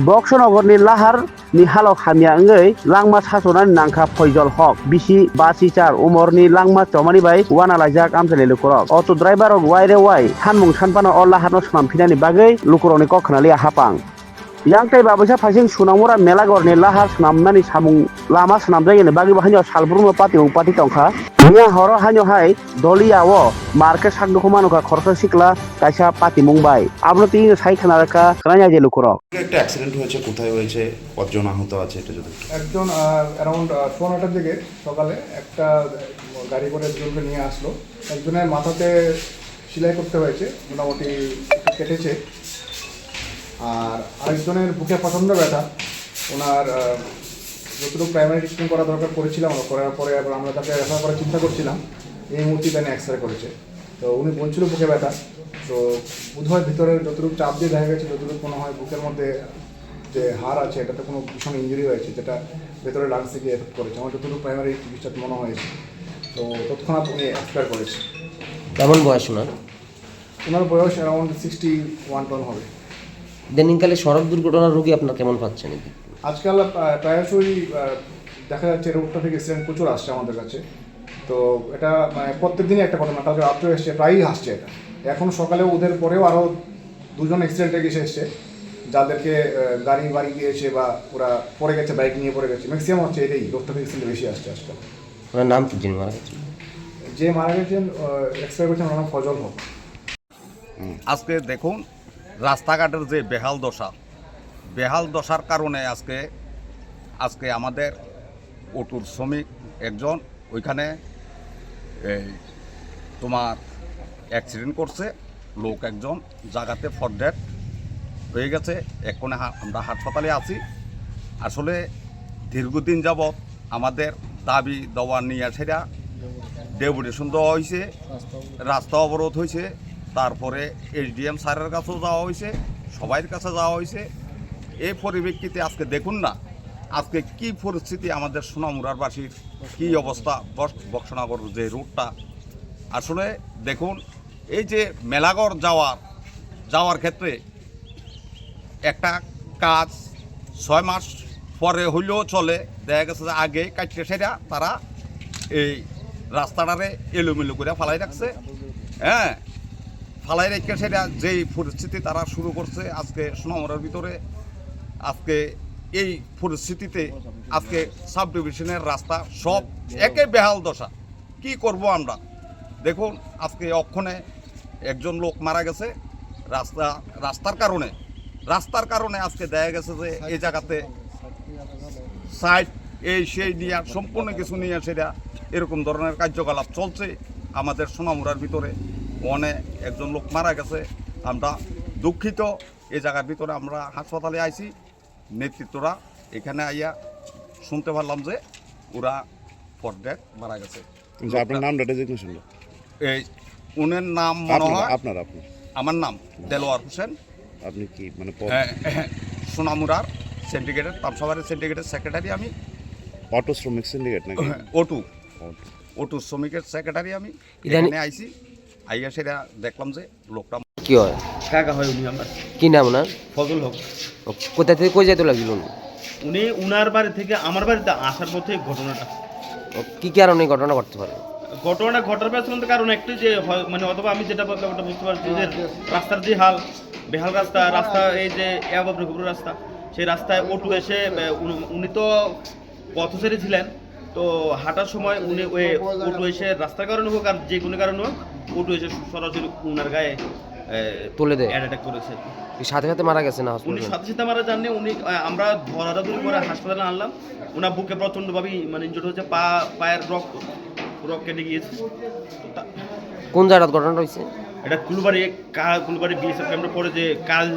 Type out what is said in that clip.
बक्सनगरनि लाहारनि हालौ खामिया लांमा सास'नानै नांखा फैजल हक बिसि बासिचार उमरनि लांमा चमानि बाय वाना लाइजाक आमसाले लुकुरक अट' ड्राइभार वाइरे वाइ सानमुं सानपाना अ लाहारनो सोनामफिनानि बागै लुकुरकनि कखनालि हापां yang बाबैसा फाइसिं सुनांगरा मेलागरनि लाहार सोनामनानि सामुं लामा सोनामजायनि बागै हानियाव सालब्रुनो पाति टंखा मिया हर हानियावहाय दलियाव मार्केट सागदुखौ मानुका खरसा सिक्ला कायसा पाति मुंबाय आपनो तीन साइ खानारका खानाया जे लुकुरक একটা অ্যাক্সিডেন্ট হয়েছে, কোথায় হয়েছে, কতজন আহত আছে এটা যদি একটু। একজন অ্যারাউন্ড 9টার দিকে সকালে একটা গাড়ি করে দুজনকে নিয়ে আসলো। একজনের মাথাতে সেলাই করতে হয়েছে, মোটামুটি একটু কেটেছে। আর আরেকজনের বুকে প্রচণ্ড ব্যথা। ওনার যতটুকু প্রাইমারি ট্রিটমেন্ট করা দরকার করেছিলাম, করার পরে আবার আমরা তাকে রেফার করার চিন্তা করছিলাম। এই মুহূর্তে তাকে এক্স রে করেছে, তো উনি বলছিল বুকে ব্যথা। তো বোধহয় ভিতরে যতটুকু চাপ দিয়ে দেখা গেছে, যতটুকু মনে হয় বুকের মধ্যে যে হাড় আছে এটাতে কোনো ভীষণ ইঞ্জুরি হয়েছে, যেটা ভেতরে লাংস থেকে এফেক্ট করেছে। আমার যতটুকু প্রাইমারি চিকিৎসা মনে হয়েছে, তো তৎক্ষণাৎ উনি এক্সপায়ার করেছে। কেমন বয়স ওনার? ওনার বয়স অ্যারাউন্ড 61 হবে। ইদানিংকালে সড়ক দুর্ঘটনার রোগী আপনার কেমন পাচ্ছেন? আজকাল প্রায়শই দেখা যাচ্ছে রোগটা থেকে অ্যাক্সিডেন্ট প্রচুর আসছে আমাদের কাছে। তো এটা মানে প্রত্যেক দিনই একটা ঘটনা, কালকে রাত্রে এসছে, প্রায়ই আসছে এটা। এখন সকালে ওদের পরেও আরও দুজন অ্যাক্সিডেন্টে গেছে এসছে, যাদেরকে গাড়ি বাড়ি দিয়েছে বা ওরা পড়ে গেছে, বাইক নিয়ে পড়ে গেছে। ম্যাক্সিমাম হচ্ছে এটাই, রোগটা থেকে অ্যাক্সিডেন্ট বেশি আসছে আজকাল। ওনার নাম কি যিনি মারা গেছেন? যে মারা গেছেন এক্সপায়ার করেছেন ওনার নাম ফজল হক। আজকে দেখুন রাস্তাঘাটের যে বেহাল দশার কারণে আজকে আমাদের অটোর শ্রমিক একজন ওইখানে তোমার অ্যাক্সিডেন্ট করছে, লোক একজন জায়গাতে ফর ডেড হয়ে গেছে। এক্ষণে আমরা হাসপাতালে আছি। আসলে দীর্ঘদিন যাবৎ আমাদের দাবি দেওয়া নিয়ে সেটা ডেপুটেশন দেওয়া হয়েছে, রাস্তা অবরোধ হয়েছে, তারপরে এসডিএম স্যারের কাছেও যাওয়া হয়েছে, সবাইয়ের কাছে যাওয়া হয়েছে। এই পরিপ্রেক্ষিতে আজকে দেখুন না আজকে কি পরিস্থিতি, আমাদের সোনামুড়ারবাসীর কি অবস্থা। বক্সনগর যে রুটটা আসলে দেখুন, এই যে মেলাগড় যাওয়ার ক্ষেত্রে একটা কাজ 6 মাস পরে হইলেও চলে, দেখা গেছে যে আগে কাটতে সেটা তারা এই রাস্তাটারে এলোমেলো করে ফালাই রাখছে। হ্যাঁ, ফালাই রেখে সেটা যেই পরিস্থিতি তারা শুরু করছে আজকে সোনামুড়ার ভিতরে, আজকে এই পরিস্থিতিতে আজকে সাব ডিভিশনের রাস্তা সব একে বেহাল দশা। কি করব আমরা? দেখুন আজকে অক্ষণে একজন লোক মারা গেছে রাস্তার কারণে আজকে দেখা গেছে যে এই জায়গাতে সাইড এই সেই নিয়ে সম্পূর্ণ কিছু নিয়ে সেটা এরকম ধরনের কার্যকলাপ চলছে আমাদের সোনামুড়ার ভিতরে। একজন লোক মারা গেছে, আমরা দুঃখিত। এই জায়গার ভিতরে আমরা হাসপাতালে আইছি, নেতৃত্বরা এখানে আইয়া শুনতে পারলাম যে ওরা ফর ডেড মারা গেছে। আপনার নাম ডেজিগনেশন? এই উনার নাম মনে হয় আপনার আমার নাম দেলোয়ার হোসেন। আপনি কি মানে সোনামুড়ার সিন্ডিকেটের তামসাবাড়ির সিন্ডিকেটের সেক্রেটারি আমি। অটো শ্রমিক সিন্ডিকেট নাকি? ওটু শ্রমিকের সেক্রেটারি আমি। এখানে আইছি, আইয়া সেটা দেখলাম যে লোকটা কি হয়? কাকা হয় উনি আমার। কি নাম ওনার? ফজল হক। কোথা থেকে কই যেতে লাগছিল উনি? উনি উনার বাড়ি থেকে আমার বাড়িতে আসার পথে ঘটনাটা। কি কারণে ঘটনা ঘটতে পারে? ঘটনা ঘটার পেছনে কারণ একটু যে মানে অথবা আমি যেটা বললাম ওটা বুঝতে পারছি যে রাস্তার যে বেহাল রাস্তা এই যে এবাবরপুর রাস্তা, সেই রাস্তায় অটো এসে উনি তো পথচারী ছিলেন, তো হাঁটার সময় উনি ওই অটো এসে রাস্তার কারণে হোক আর যে কোনো কারণে হোক অটো এসে সরাসরি উনার গায়ে তুলে দেয়, অ্যাটাক করেছে। সাথে সাথে মারা গেছে না? উনি সাথে মারা যাননি। উনি আমরা ধরাধরি করে হাসপাতালে আনলাম। ওনার বুকে প্রচণ্ডভাবে মানে ইনজুর্ড হয়েছে, পায়ের রক্ত কেটে গিয়েছে। কোন জায়গায় ঘটনাটা হয়েছে? এটা কুলবাড়ি বিএসএফ ক্যাম্পের পরে যে কাজ